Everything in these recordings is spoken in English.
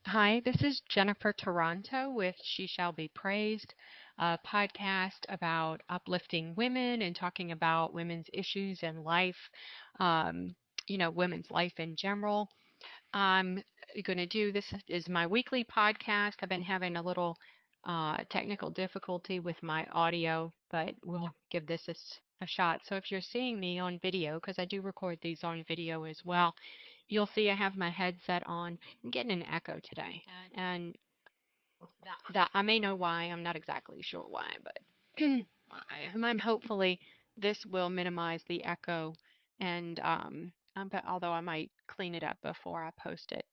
Hi, this is Jennifer Toronto with She Shall Be Praised, a podcast about uplifting women and talking about women's issues in life, um, women's life in general. I'm going to do this is my weekly podcast. I've been having a little technical difficulty with my audio, but we'll give this a shot. So if you're seeing me on video, because I do record these on video as well, you'll see I have my headset on. I'm getting an echo today, and that I may know why. I'm not exactly sure why, but I'm hopefully this will minimize the echo, and but although I might clean it up before I post it.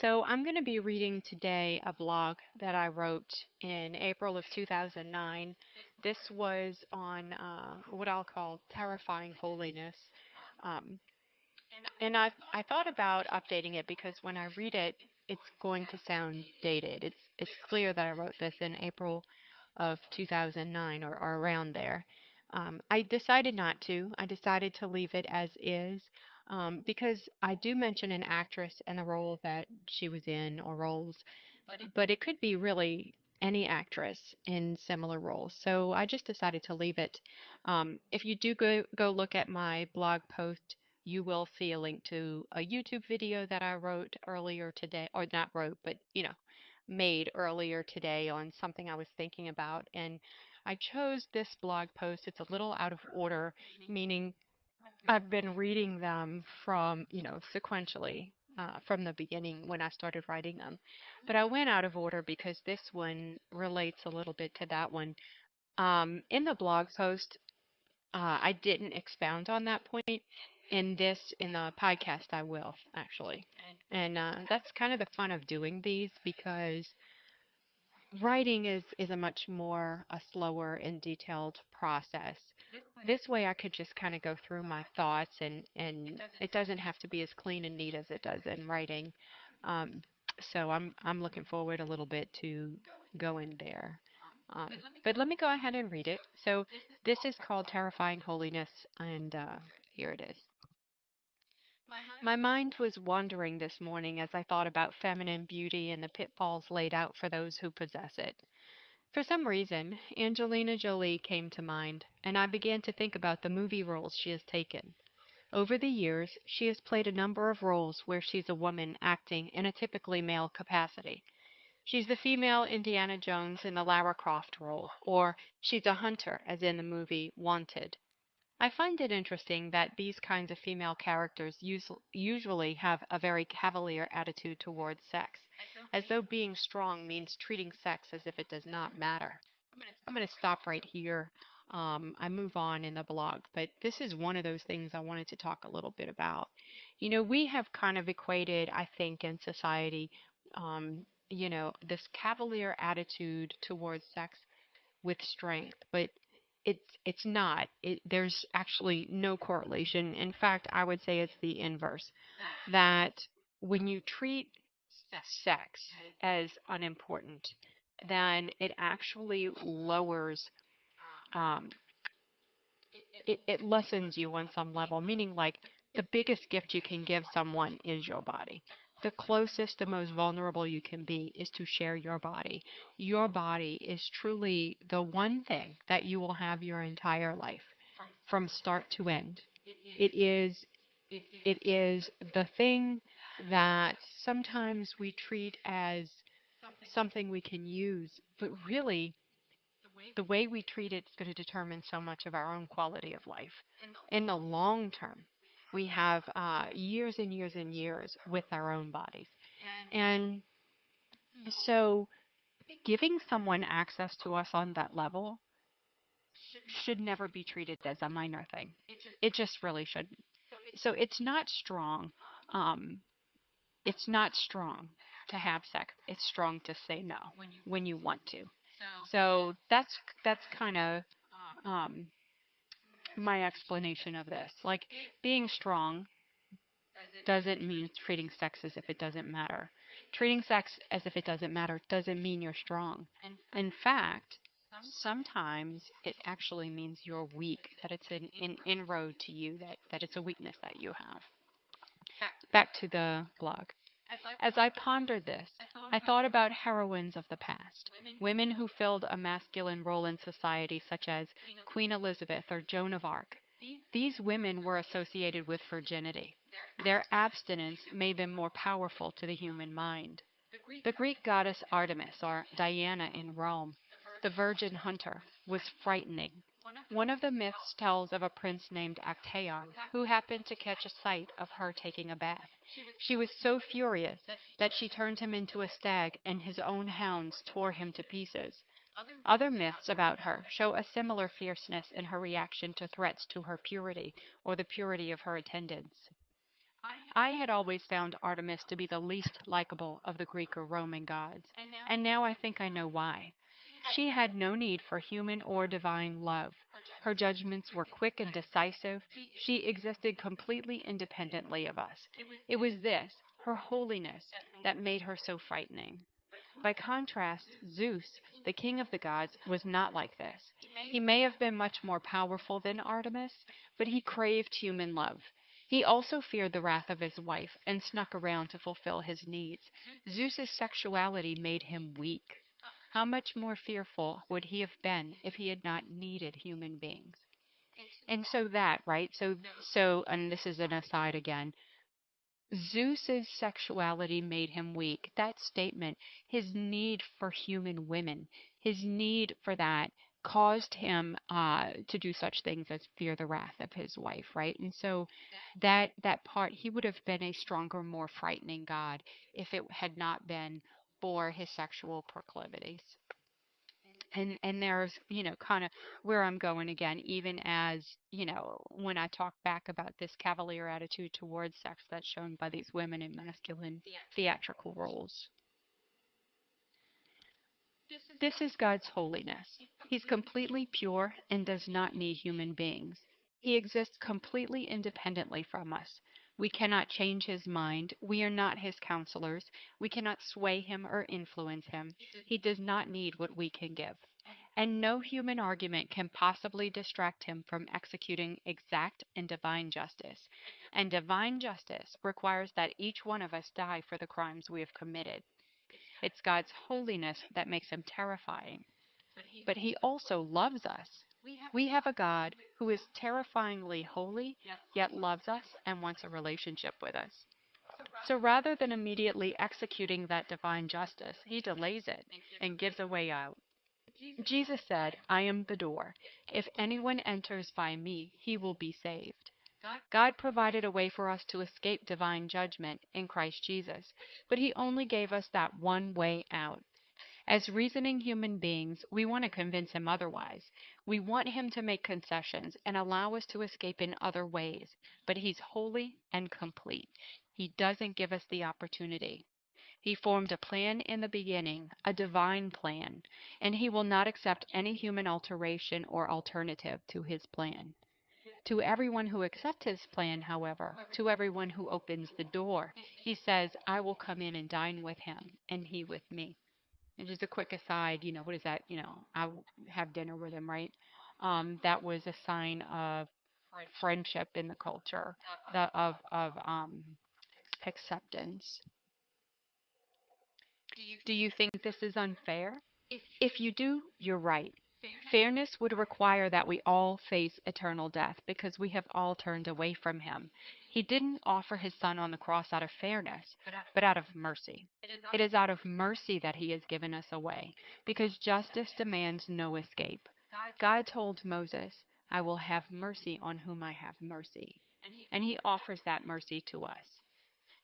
So I'm going to be reading today a blog that I wrote in April of 2009. This was on what I'll call terrifying holiness. Um, and I thought about updating it because when I read it, it's going to sound dated. It's clear that I wrote this in April of 2009 or around there. I decided not to. I decided to leave it as is because I do mention an actress and the role that she was in or roles, but it could be really any actress in similar roles. So I just decided to leave it. If you do go look at my blog post, you will see a link to a YouTube video that I wrote earlier today, or not wrote, but made earlier today on something I was thinking about. And I chose this blog post. It's a little out of order, meaning I've been reading them from, sequentially from the beginning when I started writing them. But I went out of order because this one relates a little bit to that one. In the blog post, I didn't expound on that point. In the podcast, I will actually. And that's kind of the fun of doing these because writing is a much more a slower and detailed process. This way I could just kind of go through my thoughts and it doesn't have to be as clean and neat as it does in writing. Um, so I'm looking forward a little bit to going there. Um, but let me go ahead and read it. So this is called Terrifying Holiness, and here it is. My mind was wandering this morning as I thought about feminine beauty and the pitfalls laid out for those who possess it. For some reason, Angelina Jolie came to mind, and I began to think about the movie roles she has taken. Over the years, she has played a number of roles where she's a woman acting in a typically male capacity. She's the female Indiana Jones in the Lara Croft role, or she's a hunter, as in the movie Wanted. I find it interesting that these kinds of female characters usually have a very cavalier attitude towards sex, as though being strong means treating sex as if it does not matter. I'm going to stop right here. I move on in the blog, but this is one of those things I wanted to talk a little bit about. We have kind of equated, I think, in society, this cavalier attitude towards sex with strength, but it's not. There's actually no correlation. In fact, I would say it's the inverse. That when you treat sex as unimportant, then it actually lowers, um, it lessens you on some level, meaning like the biggest gift you can give someone is your body. The closest, the most vulnerable you can be is to share your body. Your body is truly the one thing that you will have your entire life from start to end. It is it is the thing that sometimes we treat as something we can use, but really the way we treat it is going to determine so much of our own quality of life. In the long term, we have years and years and years with our own bodies. And so giving someone access to us on that level should never be treated as a minor thing. It just really shouldn't. So it's not strong. Um, it's not strong to have sex. It's strong to say no when you want to. So that's kind of um, my explanation of this. Like being strong doesn't mean treating sex as if it doesn't matter. Treating sex as if it doesn't matter doesn't mean you're strong. In fact, sometimes it actually means you're weak, that it's an inroad to you, that it's a weakness that you have. Back to the blog. As I pondered this, I thought about heroines of the past, women who filled a masculine role in society, such as Queen Elizabeth or Joan of Arc. These women were associated with virginity. Their abstinence made them more powerful to the human mind. The Greek goddess Artemis, or Diana in Rome, the virgin hunter, was frightening. One of the myths tells of a prince named Actaeon who happened to catch a sight of her taking a bath. She was so furious that she turned him into a stag and his own hounds tore him to pieces. Other myths about her show a similar fierceness in her reaction to threats to her purity or the purity of her attendants. I had always found Artemis to be the least likable of the Greek or Roman gods, and now I think I know why. She had no need for human or divine love. Her judgments were quick and decisive. She existed completely independently of us. It was this, her holiness, that made her so frightening. By contrast, Zeus, the king of the gods, was not like this. He may have been much more powerful than Artemis, but he craved human love. He also feared the wrath of his wife and snuck around to fulfill his needs. Zeus's sexuality made him weak. How much more fearful would he have been if he had not needed human beings? And so that, right? And this is an aside again. Zeus's sexuality made him weak. That statement, his need for human women, his need for that caused him to do such things as fear the wrath of his wife, right? And so that part, he would have been a stronger, more frightening god if it had not been for his sexual proclivities. And there's, kind of where I'm going again, even as, when I talk back about this cavalier attitude towards sex that's shown by these women in masculine theatrical roles. This is God's holiness. He's completely pure and does not need human beings. He exists completely independently from us. We cannot change his mind. We are not his counselors. We cannot sway him or influence him. He does not need what we can give. And no human argument can possibly distract him from executing exact and divine justice. And divine justice requires that each one of us die for the crimes we have committed. It's God's holiness that makes him terrifying. But he also loves us. We have a God who is terrifyingly holy, yet loves us and wants a relationship with us. So rather than immediately executing that divine justice, he delays it and gives a way out. Jesus said, I am the door. If anyone enters by me, he will be saved. God provided a way for us to escape divine judgment in Christ Jesus, but he only gave us that one way out. As reasoning human beings, we want to convince him otherwise. We want him to make concessions and allow us to escape in other ways, but he's holy and complete. He doesn't give us the opportunity. He formed a plan in the beginning, a divine plan, and he will not accept any human alteration or alternative to his plan. To everyone who accepts his plan, however, to everyone who opens the door, he says, I will come in and dine with him, and he with me. And just a quick aside, what is that? I have dinner with him, right? That was a sign of friendship in the culture, of acceptance. Do you think this is unfair? If you do, you're right. Fairness would require that we all face eternal death because we have all turned away from him. He didn't offer his son on the cross out of fairness, but out of mercy. It is out of mercy that he has given us a way, because justice demands no escape. God told Moses, I will have mercy on whom I have mercy. And he offers that mercy to us.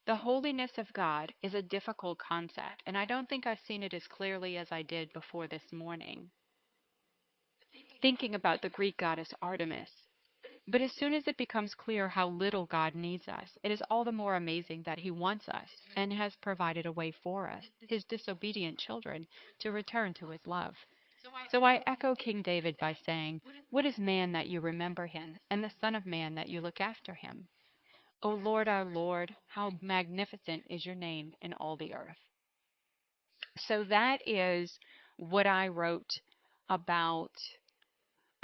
The holiness of God is a difficult concept, and I don't think I've seen it as clearly as I did before this morning, thinking about the Greek goddess Artemis. But as soon as it becomes clear how little God needs us, it is all the more amazing that he wants us and has provided a way for us, his disobedient children, to return to his love. So I echo King David by saying, what is man that you remember him, and the Son of Man that you look after him? O Lord, our Lord, how magnificent is your name in all the earth. So that is what I wrote about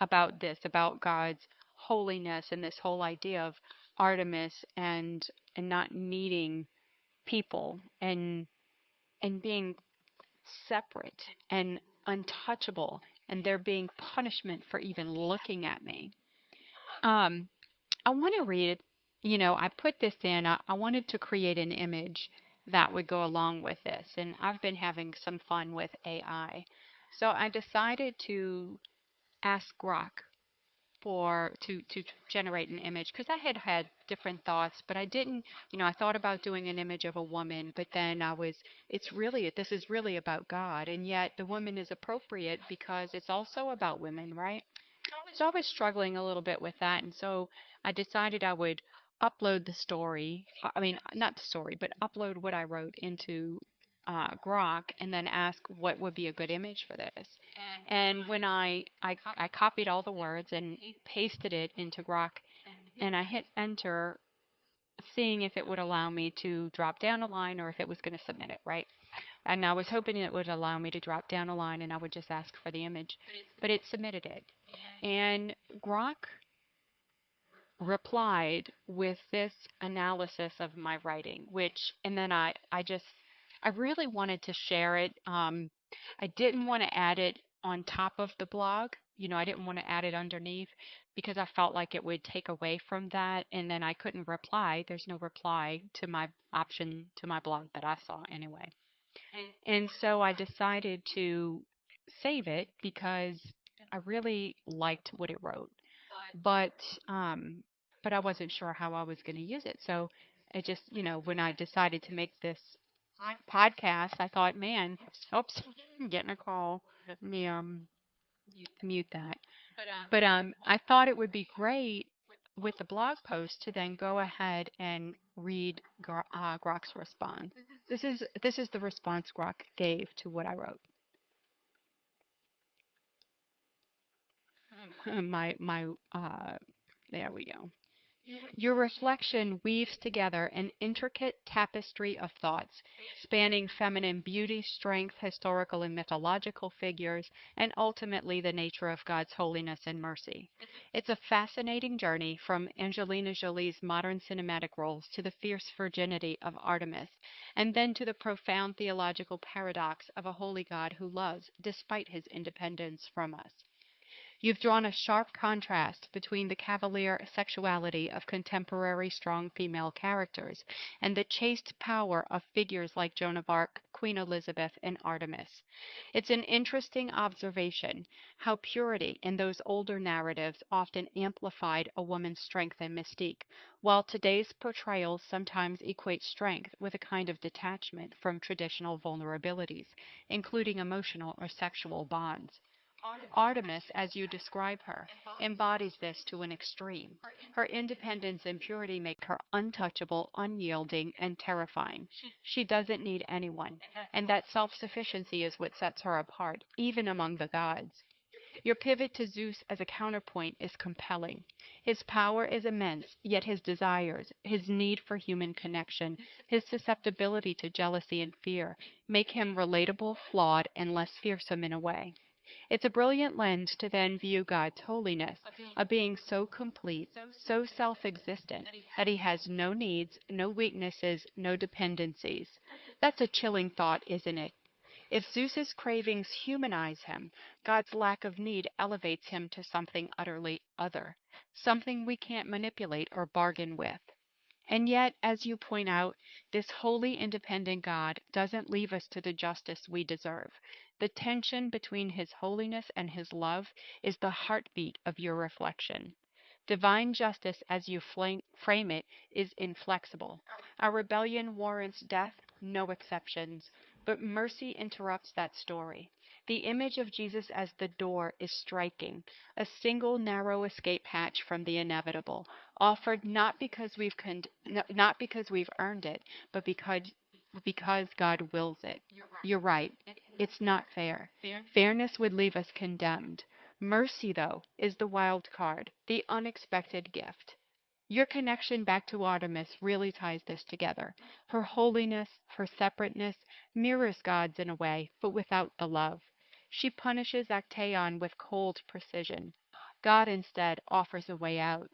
about God's holiness and this whole idea of Artemis and not needing people and being separate and untouchable, and there being punishment for even looking at me. Um, I want to read, I put this in. I wanted to create an image that would go along with this, and I've been having some fun with AI. So I decided to ask Grok to generate an image because I had different thoughts, but I didn't, I thought about doing an image of a woman, but then this is really about God, and yet the woman is appropriate because it's also about women, right? So I was struggling a little bit with that, and so I decided I would upload the story. I mean, not the story, but upload what I wrote into Grok, and then ask what would be a good image for this. And when I copied all the words and pasted it into Grok, and I hit enter, seeing if it would allow me to drop down a line or if it was going to submit it, right? And I was hoping it would allow me to drop down a line and I would just ask for the image, but it submitted it. And Grok replied with this analysis of my writing, and then I really wanted to share it. I didn't want to add it on top of the blog. I didn't want to add it underneath because I felt like it would take away from that. And then I couldn't reply. There's no reply to my option to my blog that I saw anyway. And so I decided to save it because I really liked what it wrote, but um, but I wasn't sure how I was going to use it. So it just, when I decided to make this podcast, I thought, man, oops, I'm getting a call. Let me mute that. But I thought it would be great with the blog post to then go ahead and read Grok's response. This is the response Grok gave to what I wrote. My there we go. Your reflection weaves together an intricate tapestry of thoughts, spanning feminine beauty, strength, historical and mythological figures, and ultimately the nature of God's holiness and mercy. It's a fascinating journey from Angelina Jolie's modern cinematic roles to the fierce virginity of Artemis, and then to the profound theological paradox of a holy God who loves despite his independence from us. You've drawn a sharp contrast between the cavalier sexuality of contemporary strong female characters and the chaste power of figures like Joan of Arc, Queen Elizabeth, and Artemis. It's an interesting observation how purity in those older narratives often amplified a woman's strength and mystique, while today's portrayals sometimes equate strength with a kind of detachment from traditional vulnerabilities, including emotional or sexual bonds. Artemis, as you describe her, embodies this to an extreme. Her independence and purity make her untouchable, unyielding, and terrifying. She doesn't need anyone, and that self sufficiency is what sets her apart, even among the gods. Your pivot to Zeus as a counterpoint is compelling. His power is immense, yet his desires, his need for human connection, his susceptibility to jealousy and fear make him relatable, flawed, and less fearsome in a way. It's a brilliant lens to then view God's holiness, a being so complete, so self existent, that he has no needs, no weaknesses, no dependencies. That's a chilling thought, isn't it? If Zeus's cravings humanize him, God's lack of need elevates him to something utterly other, something we can't manipulate or bargain with. And yet, as you point out, this wholly independent God doesn't leave us to the justice we deserve. The tension between his holiness and his love is the heartbeat of your reflection. Divine justice, as you frame it, is inflexible. Our rebellion warrants death, no exceptions. But mercy interrupts that story. The image of Jesus as the door is striking, a single narrow escape hatch from the inevitable, offered not because we've earned it, but because God wills it. You're right. It's not fair. Fairness would leave us condemned. Mercy, though, is the wild card, the unexpected gift. Your connection back to Artemis really ties this together. Her holiness, her separateness, mirrors God's in a way, but without the love. She punishes Actaeon with cold precision. God instead offers a way out.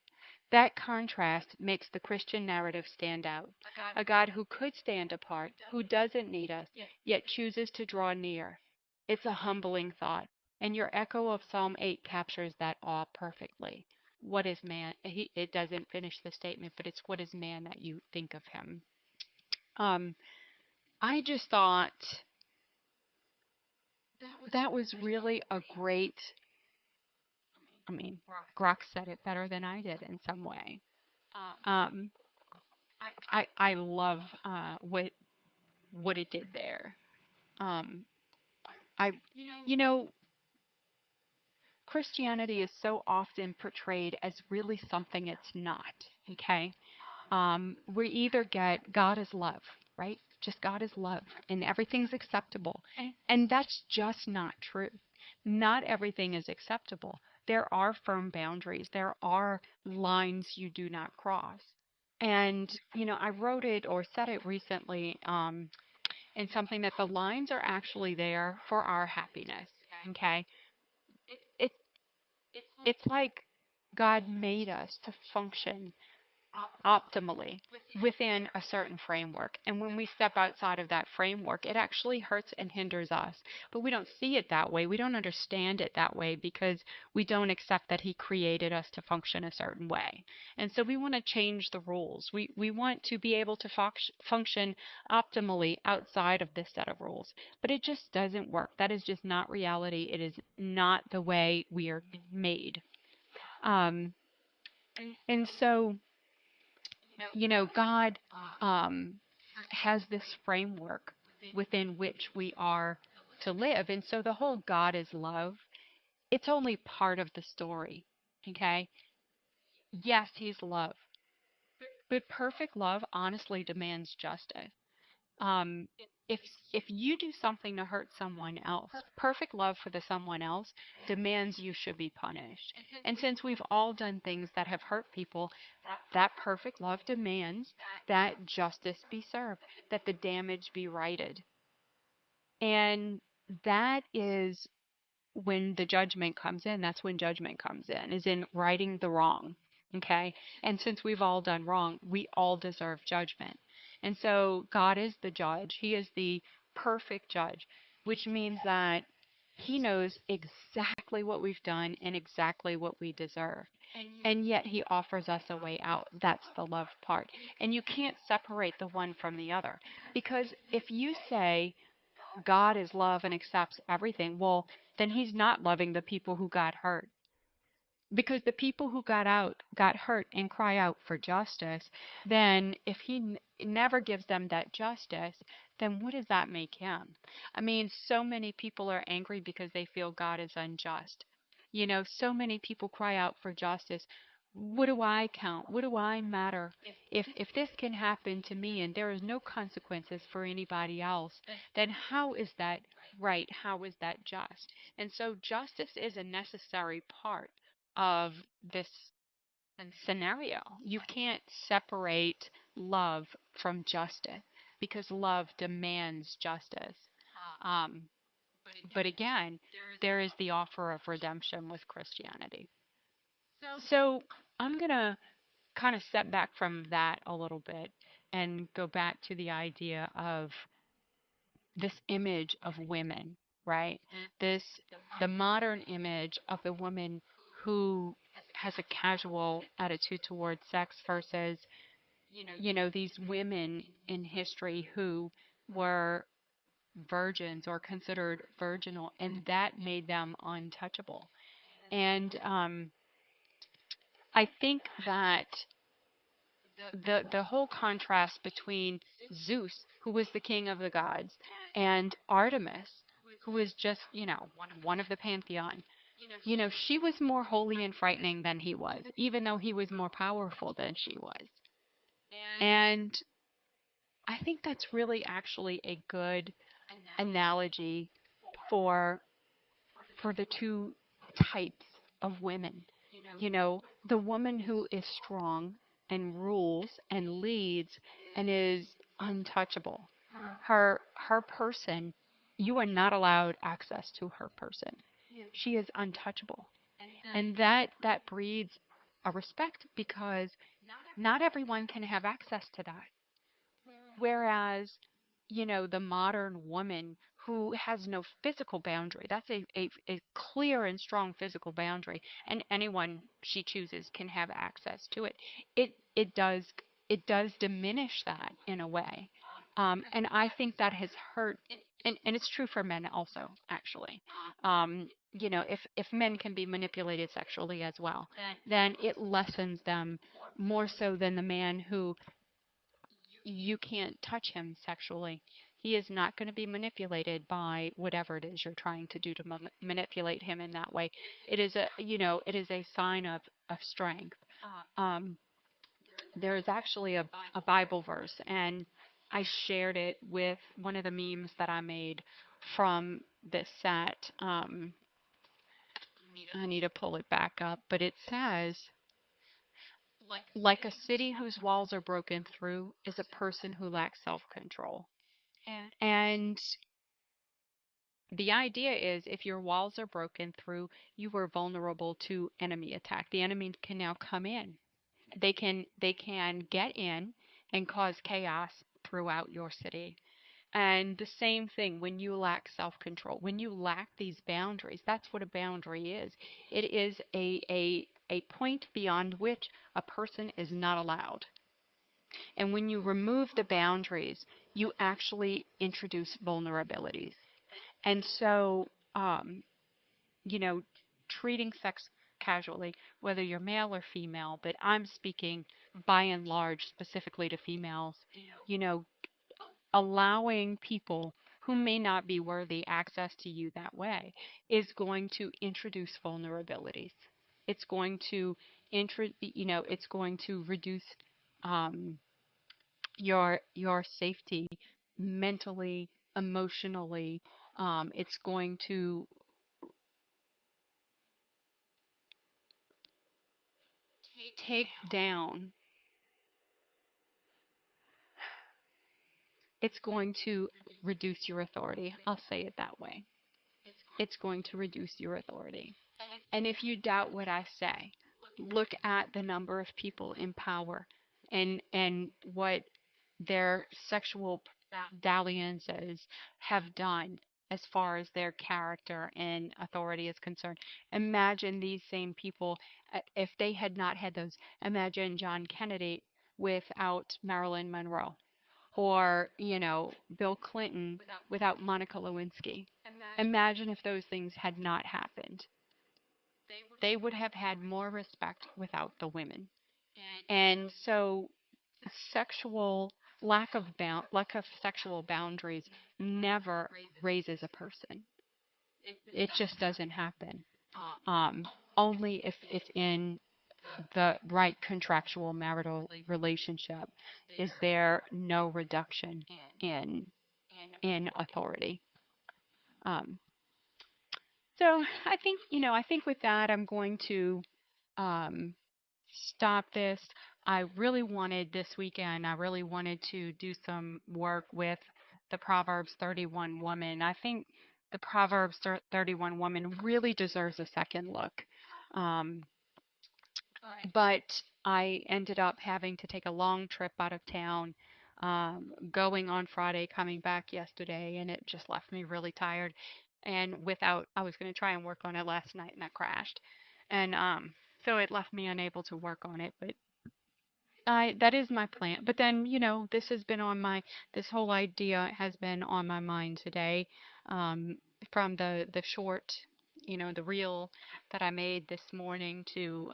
That contrast makes the Christian narrative stand out. A God who could stand apart, who doesn't need us, yet chooses to draw near. It's a humbling thought, and your echo of Psalm 8 captures that awe perfectly. What is man? It doesn't finish the statement, but it's what is man that you think of him. Um, I just thought that was really a great. I mean, Grok said it better than I did in some way. Um, I love what it did there. Um, I you know Christianity is so often portrayed as really something it's not. Okay, we either get God is love, right? Just God is love, and everything's acceptable, and that's just not true. Not everything is acceptable. There are firm boundaries. There are lines you do not cross. And I wrote it or said it recently, in something that the lines are actually there for our happiness. Okay, it it's like God made us to function optimally within a certain framework. And when we step outside of that framework, it actually hurts and hinders us. But we don't see it that way. We don't understand it that way because we don't accept that He created us to function a certain way. And so we want to change the rules. We want to be able to function optimally outside of this set of rules. But it just doesn't work. That is just not reality. It is not the way we are made. Um, and so God has this framework within which we are to live. And so the whole God is love, it's only part of the story. Okay? Yes, He's love. But perfect love honestly demands justice. Um, if if you do something to hurt someone else, perfect love for the someone else demands you should be punished. And since we've all done things that have hurt people, that perfect love demands that justice be served, that the damage be righted. And that is when the judgment comes in. That's when judgment comes in, is in righting the wrong. Okay? And since we've all done wrong, we all deserve judgment. And so God is the judge. He is the perfect judge, which means that He knows exactly what we've done and exactly what we deserve. And yet He offers us a way out. That's the love part. And you can't separate the one from the other. Because if you say God is love and accepts everything, well, then He's not loving the people who got hurt. Because the people who got hurt and cry out for justice, then if He never gives them that justice, then what does that make Him? I mean, so many people are angry because they feel God is unjust. So many people cry out for justice. What do I count? What do I matter? If this can happen to me and there is no consequences for anybody else, then how is that right? How is that just? And so justice is a necessary part of this scenario. You can't separate love from justice because love demands justice. Um, but again, there is the offer of redemption with Christianity. So I'm going to kind of step back from that a little bit and go back to the idea of this image of women, right? This the modern image of the woman who has a casual attitude towards sex versus these women in history who were virgins or considered virginal, and that made them untouchable. And I think that the whole contrast between Zeus, who was the king of the gods, and Artemis, who was just, one of the pantheon. She was more holy and frightening than he was, even though he was more powerful than she was. And I think that's really actually a good analogy for the two types of women. The woman who is strong and rules and leads and is untouchable. Her person, you are not allowed access to her person. She is untouchable. And that breeds a respect because not everyone can have access to that. Whereas, the modern woman who has no physical boundary, that's a clear and strong physical boundary, and anyone she chooses can have access to it. It does diminish that in a way. And I think that has hurt, and it's true for men also, actually. If men can be manipulated sexually as well, then it lessens them more so than the man who you can't touch him sexually. He is not going to be manipulated by whatever it is you're trying to do to manipulate him in that way. It is a sign of strength. Um, there is actually a Bible verse, and I shared it with one of the memes that I made from this set. I need to pull it back up, but it says, like a city whose walls are broken through is a person who lacks self control. And the idea is if your walls are broken through, you are vulnerable to enemy attack. The enemy can now come in. They can get in and cause chaos throughout your city. And the same thing when you lack self-control, when you lack these boundaries, that's what a boundary is. It is a point beyond which a person is not allowed. And when you remove the boundaries, you actually introduce vulnerabilities. And so, um, you know, treating sex casually, whether you're male or female, but I'm speaking by and large specifically to females, you know, allowing people who may not be worthy access to you that way is going to introduce vulnerabilities. It's going to it's going to reduce um, your safety mentally, emotionally. It's going to take down, it's going to reduce your authority. I'll say it that way. It's going to reduce your authority. And if you doubt what I say, look at the number of people in power and what their sexual dalliances have done as far as their character and authority is concerned. Imagine these same people, if they had not had those. Imagine John Kennedy without Marilyn Monroe, or Bill Clinton without Monica Lewinsky. Imagine if those things had not happened. They would have had more respect without the women. And so sexual lack of sexual boundaries never raises a person. It just doesn't happen. Um, Only if it's in the right contractual marital relationship is there no reduction in authority. Um, so I think with that I'm going to um, stop this. I really wanted this weekend, I really wanted to do some work with the Proverbs 31 woman. I think the Proverbs 31 woman really deserves a second look. Um, but I ended up having to take a long trip out of town, going on Friday, coming back yesterday, and it just left me really tired. And I was going to try and work on it last night, and I crashed. And so it left me unable to work on it. But that is my plan. But then, this whole idea has been on my mind today, um, from the short, the reel that I made this morning to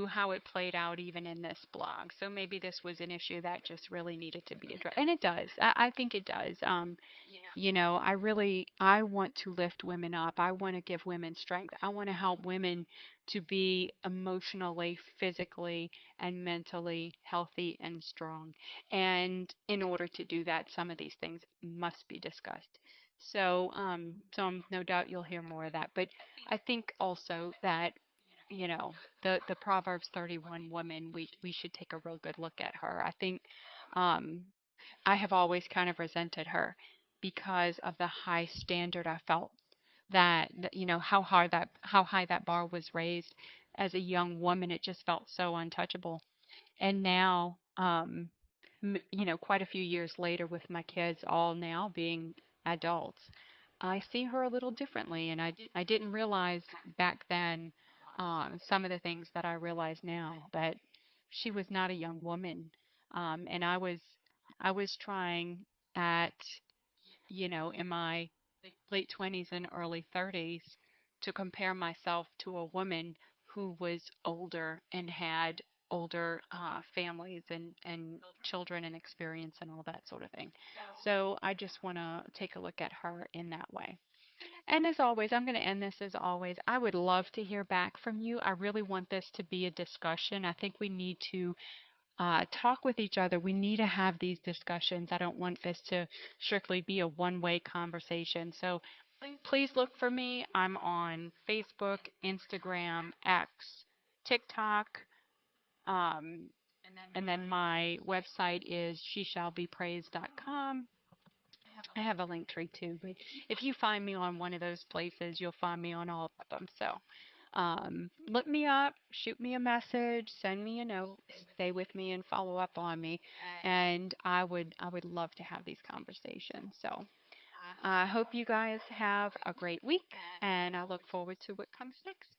how it played out even in this blog. So maybe this was an issue that just really needed to be addressed. And it does. I think it does. I want to lift women up. I want to give women strength. I want to help women to be emotionally, physically, and mentally healthy and strong. And in order to do that, some of these things must be discussed. So no doubt you'll hear more of that. But I think also that you know the Proverbs 31 woman, we should take a real good look at her. I think um I have always kind of resented her because of the high standard I felt how high that bar was raised. as a young woman, it just felt so untouchable. And now, quite a few years later, with my kids all now being adults, I see her a little differently. And I didn't realize back then some of the things that I realize now. But she was not a young woman, and I was trying at in my late 20s and early 30s to compare myself to a woman who was older and had older families and children and experience and all that sort of thing. So I just want to take a look at her in that way. And as always, I'm going to end this as always. I would love to hear back from you. I really want this to be a discussion. I think we need to talk with each other. We need to have these discussions. I don't want this to strictly be a one-way conversation. So please look for me. I'm on Facebook, Instagram, X, TikTok, um, and then my website is sheshallbepraised.com. I have a link tree too, but if you find me on one of those places, you'll find me on all of them. So look me up, shoot me a message, send me a note, stay with me, and follow up on me. And I would love to have these conversations. So I hope you guys have a great week, and I look forward to what comes next.